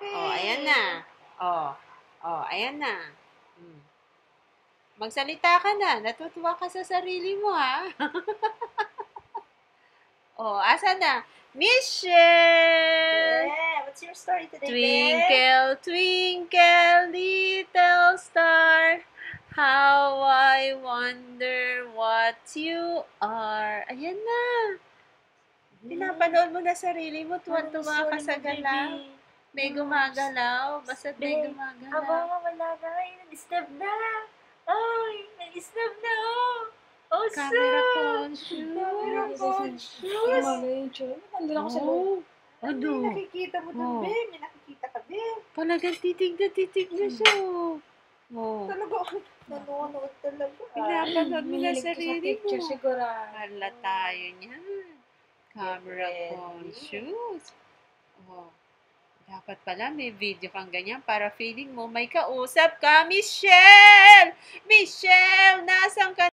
Oh, ayan na. Oh. Oh, ayan na. Magsalita ka na. Natutuwa ka sa sarili mo, ha? Oh, asa na? Michelle! Yeah, what's your story today, Twinkle, twinkle, little star, how I wonder what you are. Ayan na. Pinapanood mo na sarili mo, tuwan-tuwa ka sa galaw. May gumagalaw, basta't may Aba, gumagalaw. wala na. Ay, nag-snap na. Ay, nag-snap na, oh. Oh, Camera sus. conscious. Camera conscious. Nandun ako sa loob. Ano? May nakikita mo dun, Oh. be. May nakikita ka, be. Talagang titig na siya. Oh. Talaga, nanonood talaga. Pinapanood mo na Mahilig ko sa sarili mo. picture siguro. Hala tayo niyan. Camera Depende. conscious. Oh. Dapat pala may video kang ganyan para feeling mo may kausap ka, Michelle! Michelle, nasan ka?